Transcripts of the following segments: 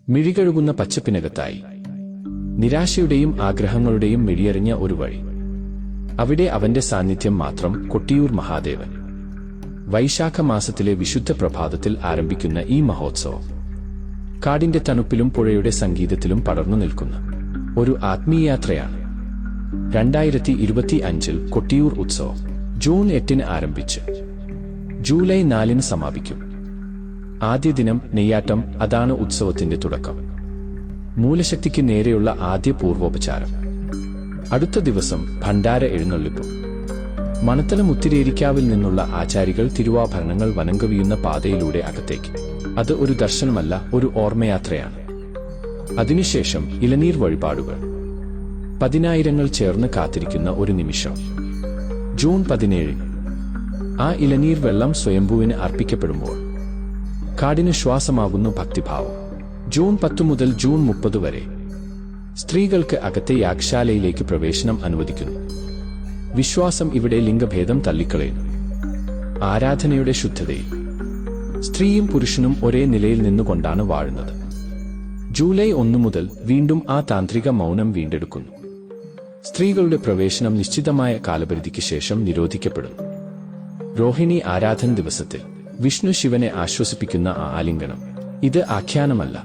മിഴികഴുകുന്ന പച്ചപ്പിനകത്തായി നിരാശയുടെയും ആഗ്രഹങ്ങളുടെയും മിഴിയെറിഞ്ഞ ഒരു വഴി. അവിടെ അവന്റെ സാന്നിധ്യം മാത്രം. കൊട്ടിയൂർ മഹാദേവൻ. വൈശാഖ മാസത്തിലെ വിശുദ്ധ പ്രഭാതത്തിൽ ആരംഭിക്കുന്ന ഈ മഹോത്സവം കാടിന്റെ തണുപ്പിലും പുഴയുടെ സംഗീതത്തിലും പടർന്നു നിൽക്കുന്ന ഒരു ആത്മീയയാത്രയാണ്. 2025 കൊട്ടിയൂർ ഉത്സവം ജൂൺ 8 ആരംഭിച്ച് ജൂലൈ 4 സമാപിക്കും. ആദ്യ ദിനം നെയ്യാട്ടം. അതാണ് ഉത്സവത്തിന്റെ തുടക്കം. മൂലശക്തിക്ക് നേരെയുള്ള ആദ്യ പൂർവോപചാരം. അടുത്ത ദിവസം ഭണ്ഡാര എഴുന്നള്ളിപ്പ്. മണത്തല മുത്തിരേരിക്കാവിൽ നിന്നുള്ള ആചാരികൾ തിരുവാഭരണങ്ങൾ വനംകവിയുന്ന പാതയിലൂടെ അകത്തേക്ക്. അത് ഒരു ദർശനമല്ല, ഒരു ഓർമ്മയാത്രയാണ്. അതിനുശേഷം ഇളനീർ വഴിപാടുകൾ. പതിനായിരങ്ങൾ ചേർന്ന് കാത്തിരിക്കുന്ന ഒരു നിമിഷം. ജൂൺ 17 ആ ഇളനീർ വെള്ളം സ്വയംഭൂവിന് അർപ്പിക്കപ്പെടുമ്പോൾ കാടിന് ശ്വാസമാകുന്നു ഭക്തിഭാവം. ജൂൺ 10 മുതൽ ജൂൺ 30 വരെ സ്ത്രീകൾക്ക് അകത്തെ യാഗശാലയിലേക്ക് പ്രവേശനം അനുവദിക്കുന്നു. വിശ്വാസം ഇവിടെ ലിംഗഭേദം തള്ളിക്കളയുന്നു. ആരാധനയുടെ ശുദ്ധതയിൽ സ്ത്രീയും പുരുഷനും ഒരേ നിലയിൽ നിന്നുകൊണ്ടാണ് വാഴുന്നത്. ജൂലൈ 1 മുതൽ വീണ്ടും ആ താന്ത്രിക മൗനം വീണ്ടെടുക്കുന്നു. സ്ത്രീകളുടെ പ്രവേശനം നിശ്ചിതമായ കാലപരിധിക്ക് ശേഷം നിരോധിക്കപ്പെടുന്നു. രോഹിണി ആരാധന ദിവസത്തിൽ വിഷ്ണു ശിവനെ ആശ്വസിപ്പിക്കുന്ന ആ ആലിംഗനം. ഇത് ആഖ്യാനമല്ല,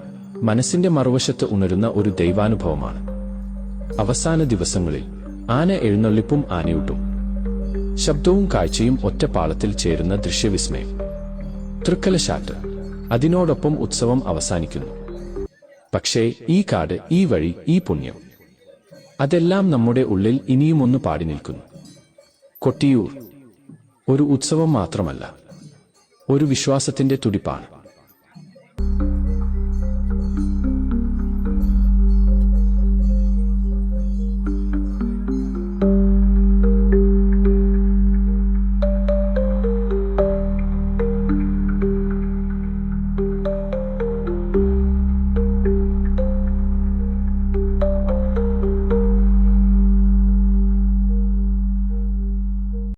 മനസ്സിന്റെ മറുവശത്ത് ഉണരുന്ന ഒരു ദൈവാനുഭവമാണ്. അവസാന ദിവസങ്ങളിൽ ആന എഴുന്നള്ളിപ്പും ആനയൂട്ടും. ശബ്ദവും കാഴ്ചയും ഒറ്റപ്പാളത്തിൽ ചേരുന്ന ദൃശ്യവിസ്മയം. തൃക്കലശാട്ട്. അതിനോടൊപ്പം ഉത്സവം അവസാനിക്കുന്നു. പക്ഷേ ഈ കാട്, ഈ വഴി, ഈ പുണ്യം, അതെല്ലാം നമ്മുടെ ഉള്ളിൽ ഇനിയുമൊന്ന് പാടി നിൽക്കുന്നു. കൊട്ടിയൂർ ഒരു ഉത്സവം മാത്രമല്ല, ഒരു വിശ്വാസത്തിന്റെ തുടിപ്പാണ്.